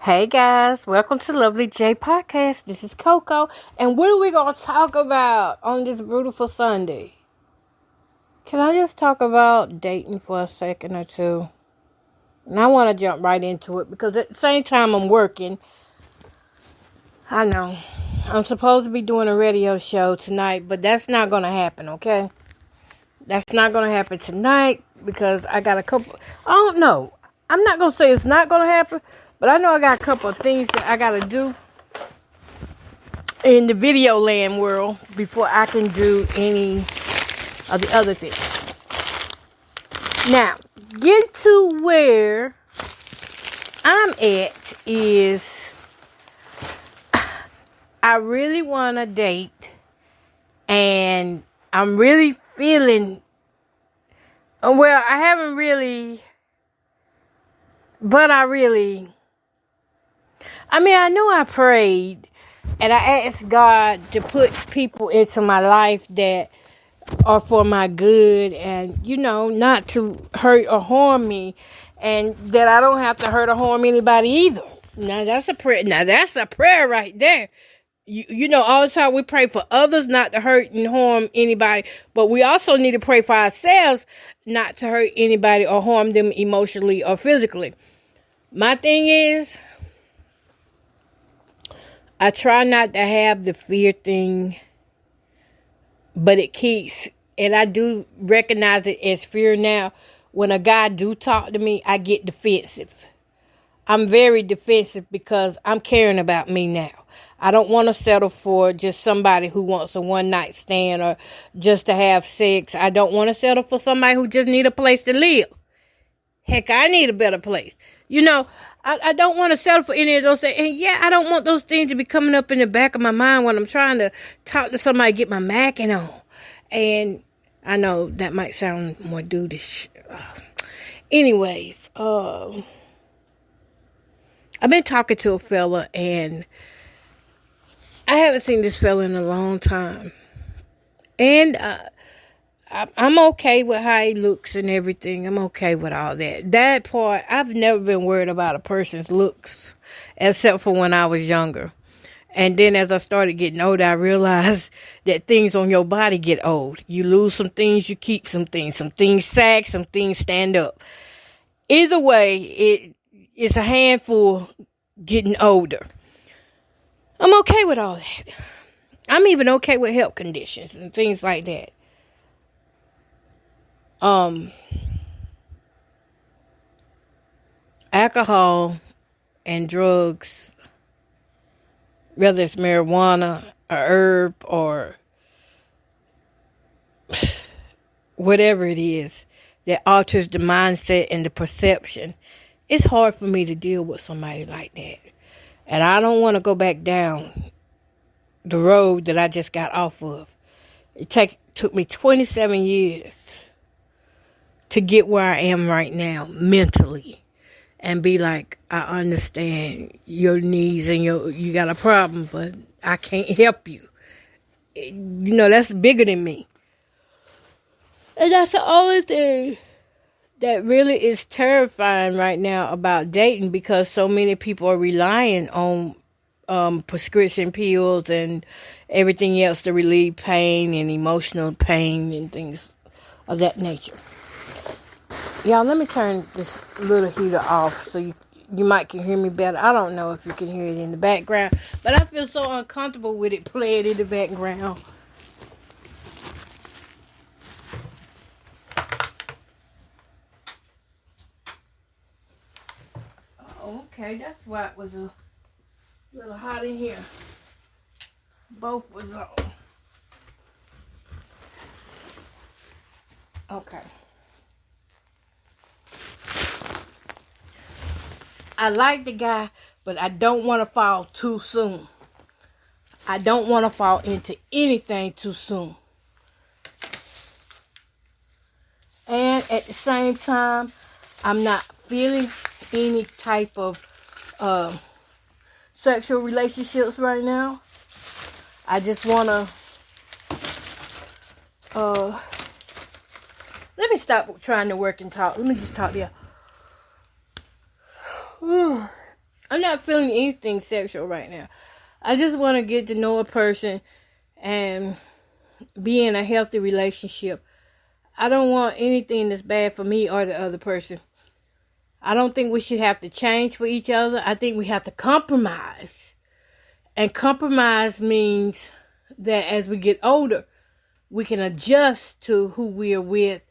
Hey guys, welcome to Lovely J Podcast. This is Coco, and what are we gonna talk about on this beautiful Sunday? Can I just talk about dating for a second or two? And I want to jump right into it because at the same time I'm working. I know I'm supposed to be doing a radio show tonight, but that's not gonna happen. Okay, that's not gonna happen tonight because I got a couple. I don't know. I'm not gonna say it's not gonna happen, but I know I got a couple of things that I gotta do in the video land world before I can do any of the other things. Now, get to where I'm at is I really want to date, and I'm really feeling, well, I haven't really, but I know I prayed and I asked God to put people into my life that are for my good and, not to hurt or harm me, and that I don't have to hurt or harm anybody either. Now that's a prayer. Now that's a prayer right there. All the time we pray for others not to hurt and harm anybody, but we also need to pray for ourselves not to hurt anybody or harm them emotionally or physically. My thing is, I try not to have the fear thing, but it keeps, and I do recognize it as fear now. When a guy do talk to me, I get defensive. I'm very defensive because I'm caring about me now. I don't want to settle for just somebody who wants a one night stand or just to have sex. I don't want to settle for somebody who just need a place to live. Heck, I need a better place. I don't want to settle for any of those things. And yeah, I don't want those things to be coming up in the back of my mind when I'm trying to talk to somebody, get my macking on. And I know that might sound more dudeish. Anyways, I've been talking to a fella, and I haven't seen this fella in a long time. And I'm okay with how he looks and everything. I'm okay with all that. That part, I've never been worried about a person's looks, except for when I was younger. And then as I started getting older, I realized that things on your body get old. You lose some things, you keep some things. Some things sag, some things stand up. Either way, it's a handful getting older. I'm okay with all that. I'm even okay with health conditions and things like that. Alcohol and drugs, whether it's marijuana or herb or whatever it is that alters the mindset and the perception, it's hard for me to deal with somebody like that. And I don't want to go back down the road that I just got off of. It took me 27 years to get where I am right now mentally and be like, I understand your needs and you got a problem, but I can't help you. That's bigger than me. And that's the only thing that really is terrifying right now about dating, because so many people are relying on prescription pills and everything else to relieve pain and emotional pain and things of that nature. Y'all, let me turn this little heater off so you might can hear me better. I don't know if you can hear it in the background, but I feel so uncomfortable with it playing in the background. Okay, that's why it was a little hot in here. Both was on. Okay. I like the guy, but I don't want to fall too soon. I don't want to fall into anything too soon. And at the same time, I'm not feeling any type of sexual relationships right now. I just want to, let me stop trying to work and talk. Let me just talk there. I I'm not feeling anything sexual right now. I just want to get to know a person and be in a healthy relationship. I don't want anything that's bad for me or the other person. I don't think we should have to change for each other. I think we have to compromise. And compromise means that as we get older, we can adjust to who we are with.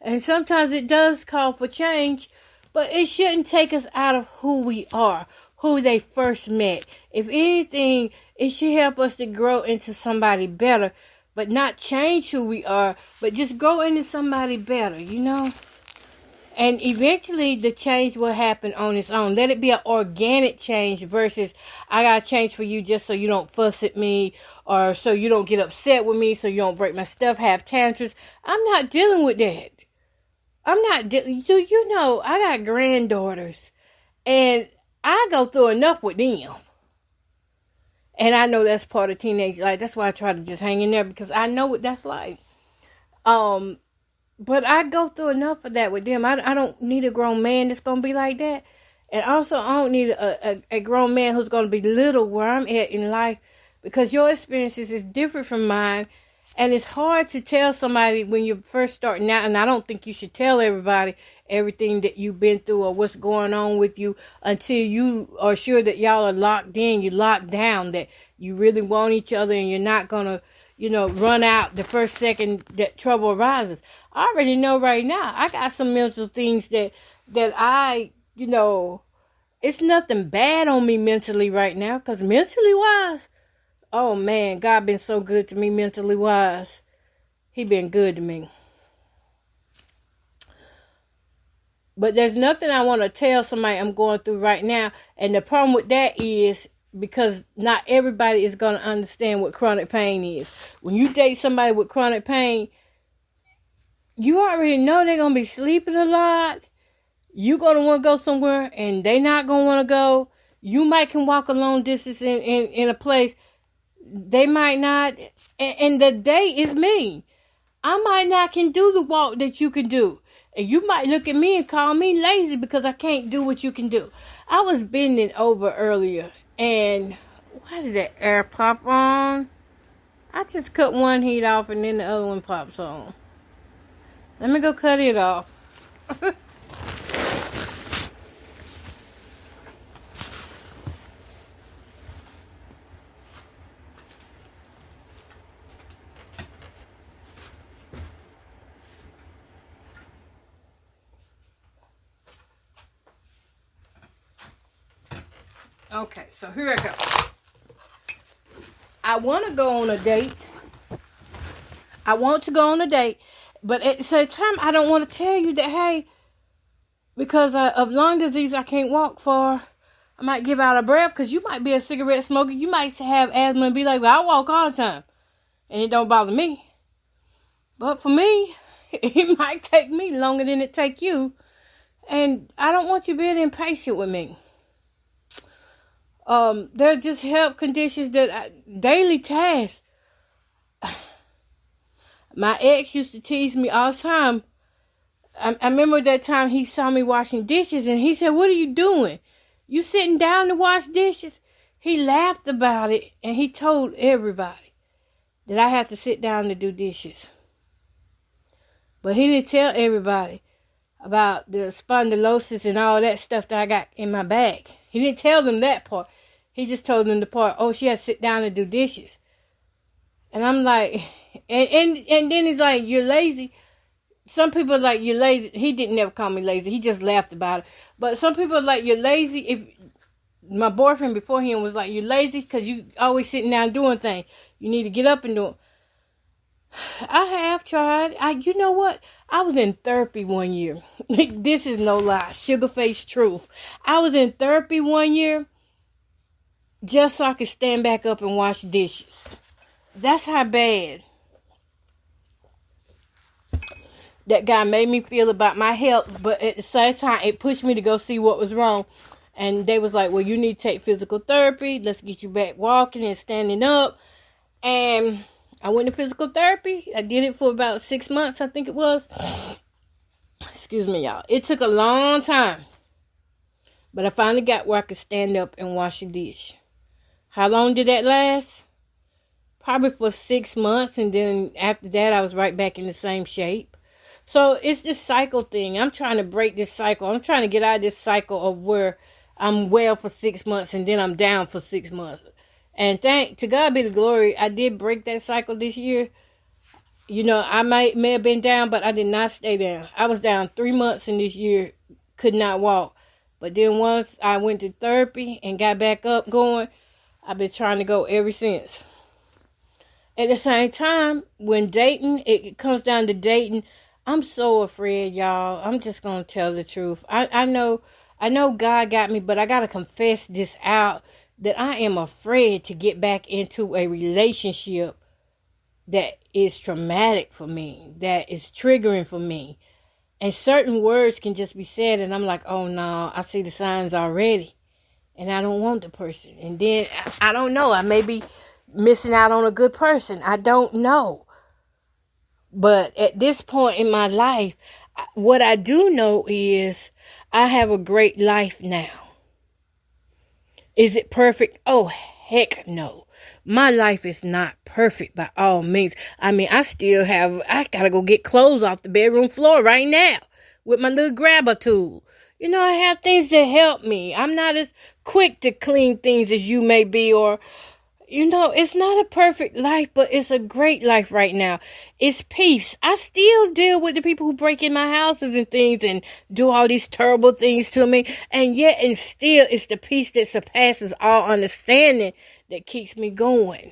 And sometimes it does call for change, but it shouldn't take us out of who we are, who they first met. If anything, it should help us to grow into somebody better, but not change who we are, but just grow into somebody better, you know? And eventually the change will happen on its own. Let it be an organic change versus I got to change for you just so you don't fuss at me or so you don't get upset with me, so you don't break my stuff, have tantrums. I'm not dealing with that. You know, I got granddaughters and I go through enough with them. And I know that's part of teenage life. That's why I try to just hang in there because I know what that's like. But I go through enough of that with them. I don't need a grown man that's going to be like that. And also, I don't need a grown man who's going to be little where I'm at in life. Because your experiences is different from mine. And it's hard to tell somebody when you're first starting out. And I don't think you should tell everybody everything that you've been through or what's going on with you until you are sure that y'all are locked in. You're locked down. That you really want each other and you're not going to, run out the first second that trouble arises. I already know right now. I got some mental things that I, it's nothing bad on me mentally right now. Because mentally wise, oh man, God been so good to me mentally wise. He been good to me. But there's nothing I want to tell somebody I'm going through right now. And the problem with that is because not everybody is going to understand what chronic pain is. When you date somebody with chronic pain, you already know they're going to be sleeping a lot. You're going to want to go somewhere and they not going to want to go. You might can walk a long distance in a place. They might not. And the day is me. I might not can do the walk that you can do. And you might look at me and call me lazy because I can't do what you can do. I was bending over earlier. And why did that air pop on? I just cut one heat off and then the other one pops on. Let me go cut it off. Okay, so here I go. I want to go on a date. But at the same time, I don't want to tell you that, hey, because of lung disease, I can't walk far. I might give out a breath because you might be a cigarette smoker. You might have asthma and be like, well, I walk all the time. And it don't bother me. But for me, it might take me longer than it take you. And I don't want you being impatient with me. They're just health conditions daily tasks. My ex used to tease me all the time. I remember that time he saw me washing dishes and he said, what are you doing? You sitting down to wash dishes? He laughed about it and he told everybody that I had to sit down to do dishes. But he didn't tell everybody about the spondylosis and all that stuff that I got in my back. He didn't tell them that part. He just told them the part, oh, she had to sit down and do dishes. And I'm like, and then he's like, you're lazy. Some people are like, you're lazy. He didn't never call me lazy. He just laughed about it. But some people are like, you're lazy. If my boyfriend before him was like, you're lazy because you always sitting down doing things. You need to get up and do it. I have tried. You know what? I was in therapy one year. This is no lie. Sugar-faced truth. I was in therapy one year just so I could stand back up and wash dishes. That's how bad that guy made me feel about my health. But at the same time, it pushed me to go see what was wrong. And they was like, well, you need to take physical therapy. Let's get you back walking and standing up. And I went to physical therapy. I did it for about 6 months, I think it was. Excuse me, y'all. It took a long time. But I finally got where I could stand up and wash a dish. How long did that last? Probably for 6 months, and then after that, I was right back in the same shape. So it's this cycle thing. I'm trying to break this cycle. I'm trying to get out of this cycle of where I'm well for 6 months and then I'm down for 6 months. And to God be the glory, I did break that cycle this year. I may have been down, but I did not stay down. I was down 3 months in this year, could not walk. But then once I went to therapy and got back up going, I've been trying to go ever since. At the same time, when dating, it comes down to dating, I'm so afraid, y'all. I'm just going to tell the truth. I know God got me, but I got to confess this out, that I am afraid to get back into a relationship that is traumatic for me, that is triggering for me. And certain words can just be said, and I'm like, oh no, I see the signs already, and I don't want the person. And then, I don't know, I may be missing out on a good person. I don't know. But at this point in my life, what I do know is I have a great life now. Is it perfect? Oh, heck no. My life is not perfect by all means. I mean, I gotta go get clothes off the bedroom floor right now with my little grabber tool. I have things that help me. I'm not as quick to clean things as you may be, or it's not a perfect life, but it's a great life right now. It's peace. I still deal with the people who break in my houses and things and do all these terrible things to me. And still, it's the peace that surpasses all understanding that keeps me going.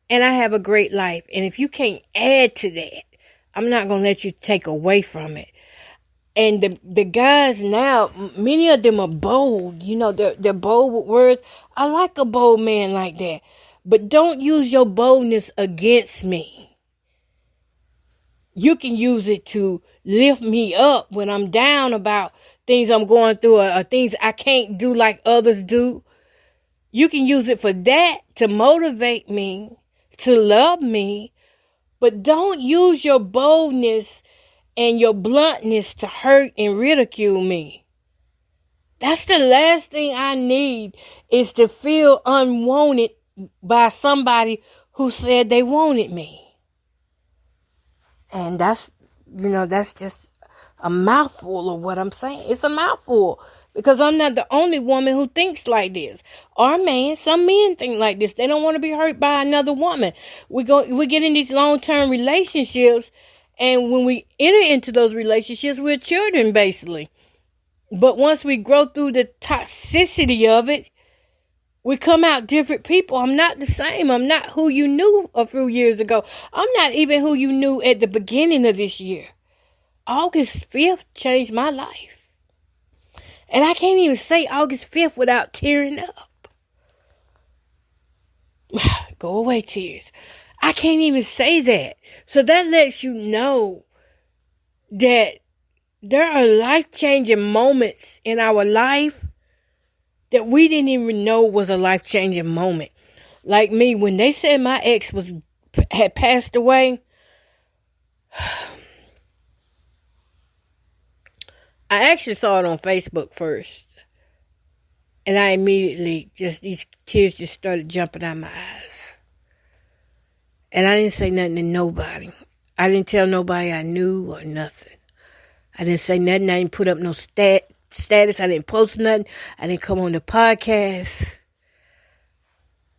And I have a great life. And if you can't add to that, I'm not going to let you take away from it. And the guys now, many of them are bold. They're bold with words. I like a bold man like that. But don't use your boldness against me. You can use it to lift me up when I'm down about things I'm going through, or things I can't do like others do. You can use it for that, to motivate me, to love me. But don't use your boldness and your bluntness to hurt and ridicule me. That's the last thing I need, is to feel unwanted by somebody who said they wanted me. And that's just a mouthful of what I'm saying. It's a mouthful, because I'm not the only woman who thinks like this. Or man, some men think like this. They don't want to be hurt by another woman. We get in these long-term relationships, and when we enter into those relationships, we're children, basically. But once we grow through the toxicity of it, we come out different people. I'm not the same. I'm not who you knew a few years ago. I'm not even who you knew at the beginning of this year. August 5th changed my life. And I can't even say August 5th without tearing up. Go away, tears. I can't even say that. So that lets you know that there are life-changing moments in our life that we didn't even know was a life-changing moment. Like me, when they said my ex had passed away, I actually saw it on Facebook first. And I immediately, these tears just started jumping out my eyes. And I didn't say nothing to nobody. I didn't tell nobody I knew or nothing. I didn't say nothing. I didn't put up no status. I didn't post nothing. I didn't come on the podcast.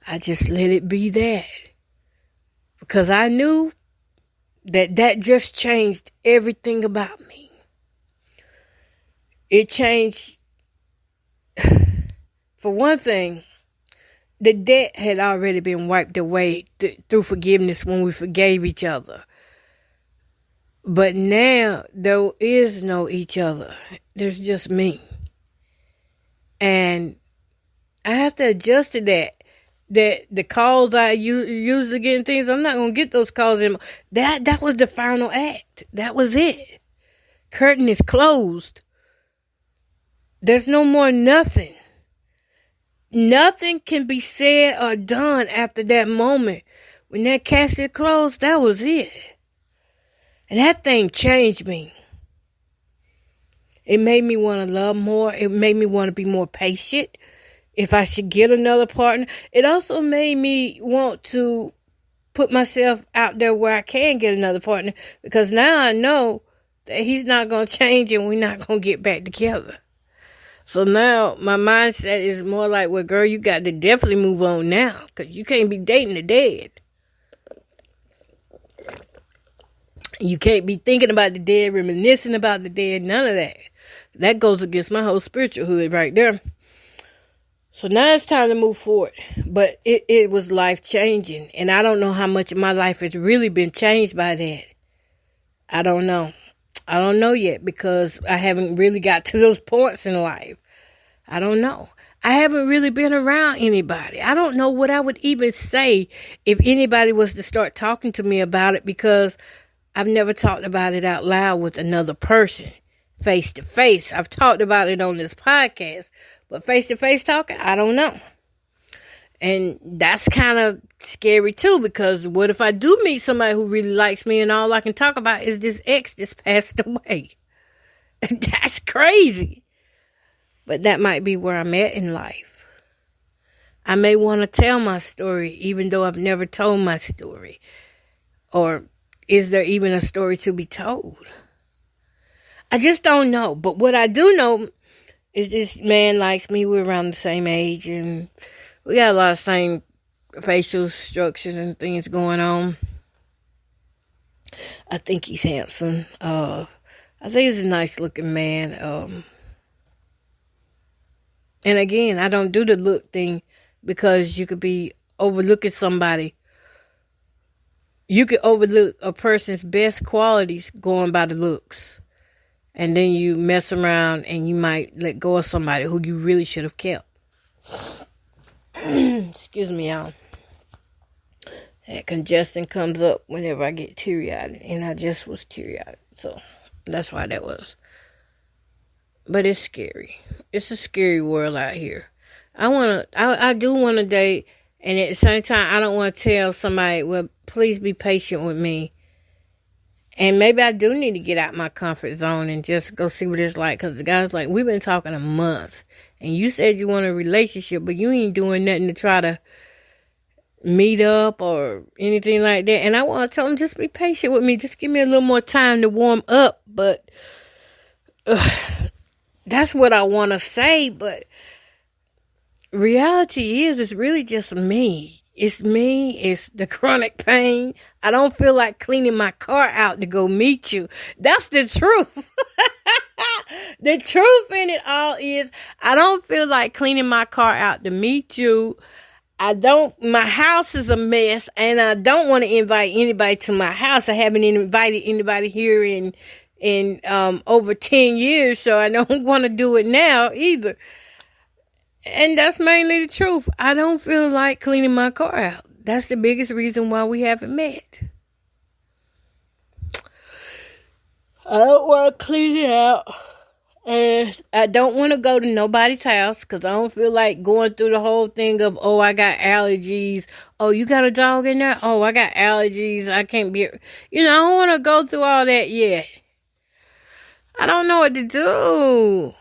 I just let it be that. Because I knew that just changed everything about me. It changed, for one thing, the debt had already been wiped away through forgiveness when we forgave each other. But now, there is no each other. There's just me. And I have to adjust to that. That the calls I use again, things, I'm not going to get those calls anymore. That was the final act. That was it. Curtain is closed. There's no more nothing. Nothing can be said or done after that moment. When that casket closed, that was it. And that thing changed me. It made me want to love more. It made me want to be more patient if I should get another partner. It also made me want to put myself out there where I can get another partner, because now I know that he's not going to change and we're not going to get back together. So now my mindset is more like, well, girl, you got to definitely move on now, because you can't be dating the dead. You can't be thinking about the dead, reminiscing about the dead, none of that. That goes against my whole spiritualhood right there. So now it's time to move forward. But it was life-changing. And I don't know how much of my life has really been changed by that. I don't know. I don't know yet, because I haven't really got to those points in life. I don't know. I haven't really been around anybody. I don't know what I would even say if anybody was to start talking to me about it, because I've never talked about it out loud with another person, face to face. I've talked about it on this podcast, but face to face talking, I don't know. And that's kind of scary too, because what if I do meet somebody who really likes me and all I can talk about is this ex that's passed away? That's crazy. But that might be where I'm at in life. I may want to tell my story even though I've never told my story. Or is there even a story to be told? I just don't know. But what I do know is this man likes me. We're around the same age, and we got a lot of same facial structures and things going on. I think he's handsome. I think he's a nice looking man. And again, I don't do the look thing, because you could be overlooking somebody. You could overlook a person's best qualities going by the looks. And then you mess around and you might let go of somebody who you really should have kept. Excuse me, y'all. That congestion comes up whenever I get teary-eyed. And I just was teary-eyed. So that's why that was. But it's scary. It's a scary world out here. I do want to date. And at the same time, I don't want to tell somebody, well, please be patient with me. And maybe I do need to get out my comfort zone and just go see what it's like. Because the guy's like, we've been talking a month. And you said you want a relationship, but you ain't doing nothing to try to meet up or anything like that. And I want to tell him, just be patient with me. Just give me a little more time to warm up. But that's what I want to say. But reality is, it's really just me. It's me. It's the chronic pain. I don't feel like cleaning my car out to go meet you. That's the truth. The truth in it all is, I don't feel like cleaning my car out to meet you. My house is a mess, and I don't want to invite anybody to my house. I haven't invited anybody here in over 10 years, so I don't want to do it now either. And that's mainly the truth. I don't feel like cleaning my car out. That's the biggest reason why we haven't met. I don't want to clean it out. And I don't want to go to nobody's house, because I don't feel like going through the whole thing of, oh, I got allergies. Oh, you got a dog in there? Oh, I got allergies. I can't be... I don't want to go through all that yet. I don't know what to do.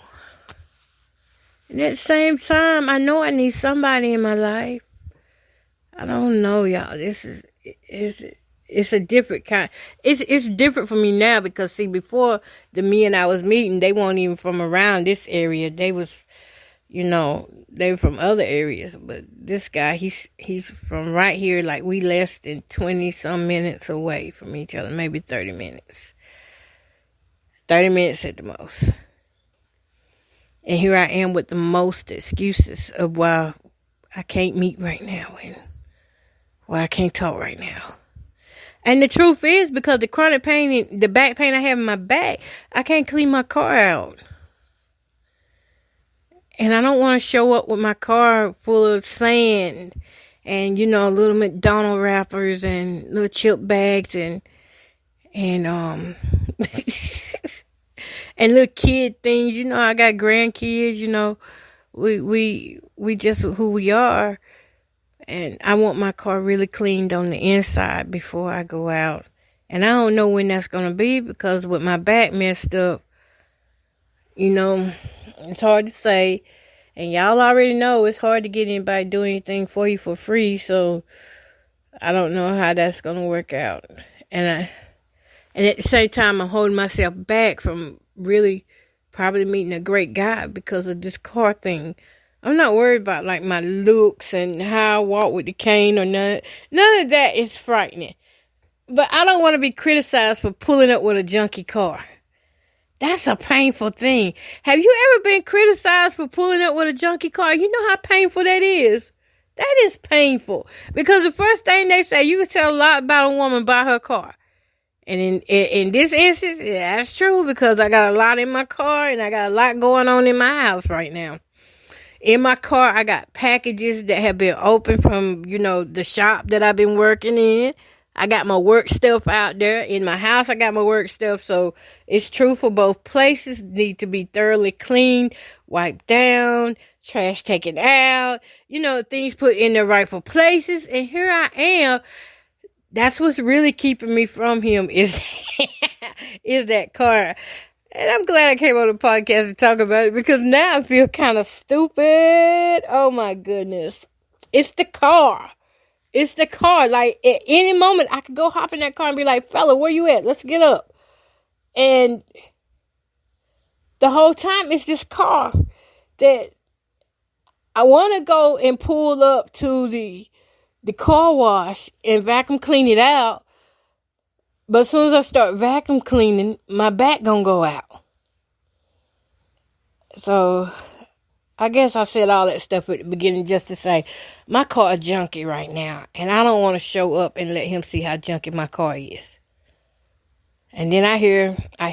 And at the same time, I know I need somebody in my life. I don't know, y'all. It's a different kind. It's different for me now, because see, before the men I was meeting, they weren't even from around this area. They was, they were from other areas. But this guy, he's from right here. Like, we less than 20 some minutes away from each other, maybe 30 minutes. 30 minutes at the most. And here I am with the most excuses of why I can't meet right now and why I can't talk right now. And the truth is, because the chronic pain, the back pain I have in my back, I can't clean my car out. And I don't want to show up with my car full of sand and, little McDonald's wrappers and little chip bags and and little kid things. I got grandkids, we just who we are. And I want my car really cleaned on the inside before I go out. And I don't know when that's going to be, because with my back messed up, You know, it's hard to say. And y'all already know it's hard to get anybody to do anything for you for free. So I don't know how that's going to work out. And at the same time, I'm holding myself back from really probably meeting a great guy because of this car thing. I'm not worried about like my looks and how I walk with the cane or none. None of that is frightening. But I don't want to be criticized for pulling up with a junky car. That's a painful thing. Have you ever been criticized for pulling up with a junky car? You know how painful that is. That is painful. Because the first thing they say, you can tell a lot about a woman by her car. And in this instance, yeah, that's true because I got a lot in my car and I got a lot going on in my house right now. In my car, I got packages that have been opened from, the shop that I've been working in. I got my work stuff out there. In my house, I got my work stuff. So it's true for both places. Need to be thoroughly cleaned, wiped down, trash taken out, things put in their rightful places. And here I am. That's what's really keeping me from him is that car. And I'm glad I came on the podcast to talk about it because now I feel kind of stupid. Oh my goodness. It's the car. It's the car. Like at any moment I could go hop in that car and be like, fella, where you at? Let's get up. And the whole time it's this car that I want to go and pull up to the car wash and vacuum clean it out. But as soon as I start vacuum cleaning, my back gonna go out. So I guess I said all that stuff at the beginning just to say my car is junky right now. And I don't want to show up and let him see how junky my car is. And then I hear I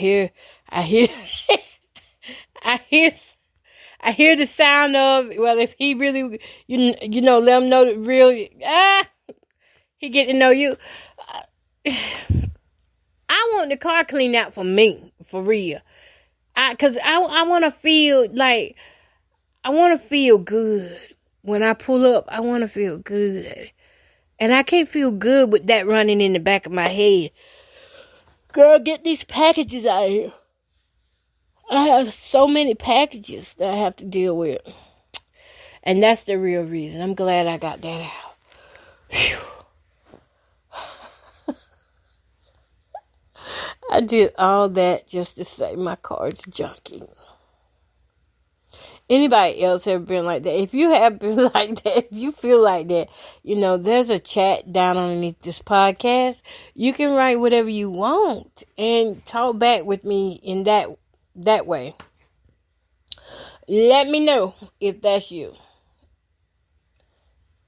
hear the sound of, well, if he really, let him know that really, he get to know you. I want the car cleaned out for me, for real. Cause I want to feel like, I want to feel good. When I pull up, I want to feel good. And I can't feel good with that running in the back of my head. Girl, get these packages out of here. I have so many packages that I have to deal with. And that's the real reason. I'm glad I got that out. Whew. I did all that just to say my car is junky. Anybody else ever been like that? If you have been like that, if you feel like that, there's a chat down underneath this podcast. You can write whatever you want and talk back with me in that way. Let me know if that's you.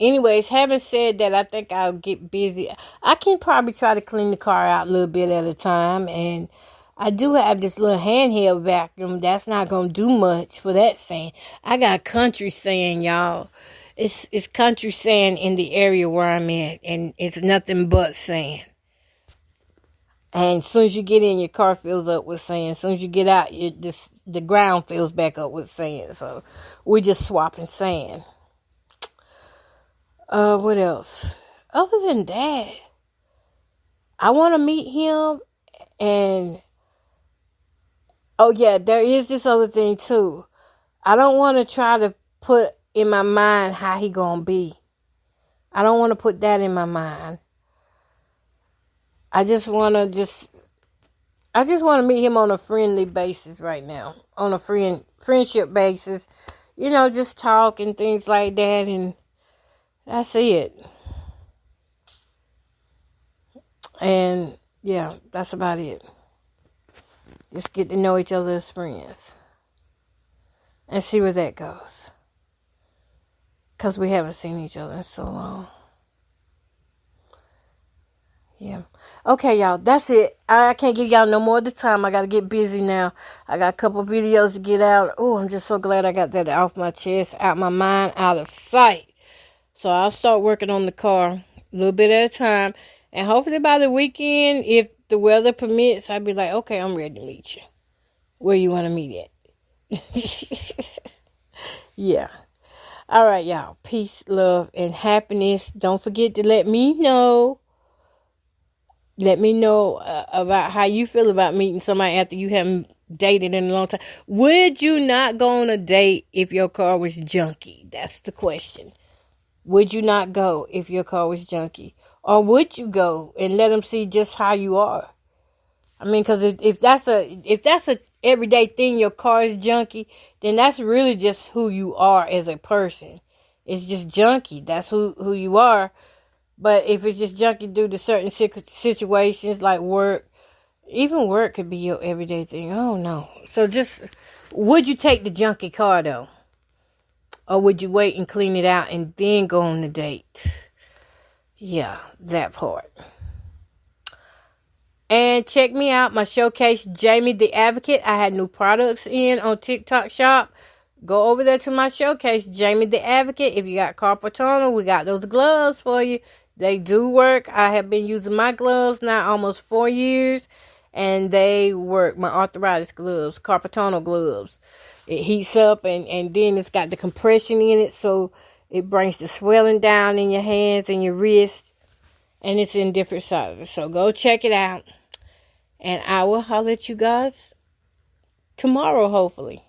Anyways, having said that, I think I'll get busy. I can probably try to clean the car out a little bit at a time. And I do have this little handheld vacuum. That's not going to do much for that sand. I got country sand, y'all. It's country sand in the area where I'm at. And it's nothing but sand. And as soon as you get in, your car fills up with sand. As soon as you get out, the ground fills back up with sand. So we're just swapping sand. What else? Other than that, I want to meet him. And, oh yeah, there is this other thing too. I don't want to try to put in my mind how he gonna be. I don't want to put that in my mind. I just want to meet him on a friendly basis right now. On a friendship basis. Just talk and things like that. And that's it. And yeah, that's about it. Just get to know each other as friends. And see where that goes. Because we haven't seen each other in so long. Yeah. Okay, y'all. That's it. I can't give y'all no more of the time. I got to get busy now. I got a couple videos to get out. Oh, I'm just so glad I got that off my chest, out my mind, out of sight. So I'll start working on the car a little bit at a time. And hopefully by the weekend, if the weather permits, I'll be like, okay, I'm ready to meet you. Where you want to meet at? Yeah. All right, y'all. Peace, love, and happiness. Don't forget to let me know. Let me know about how you feel about meeting somebody after you haven't dated in a long time. Would you not go on a date if your car was junky? That's the question. Would you not go if your car was junky? Or would you go and let them see just how you are? I mean, because if that's a everyday thing, your car is junky, then that's really just who you are as a person. It's just junky. That's who you are. But if it's just junky due to certain situations like work, even work could be your everyday thing. Oh no. So just, would you take the junky car though? Or would you wait and clean it out and then go on the date? Yeah, that part. And check me out, my showcase, Jamie the Advocate. I had new products in on TikTok Shop. Go over there to my showcase, Jamie the Advocate. If you got carpal tunnel, we got those gloves for you. They do work. I have been using my gloves now almost 4 years. And they work, my arthritis gloves, carpal tunnel gloves. It heats up and then it's got the compression in it. So it brings the swelling down in your hands and your wrists. And it's in different sizes. So go check it out. And I will holler at you guys tomorrow, hopefully.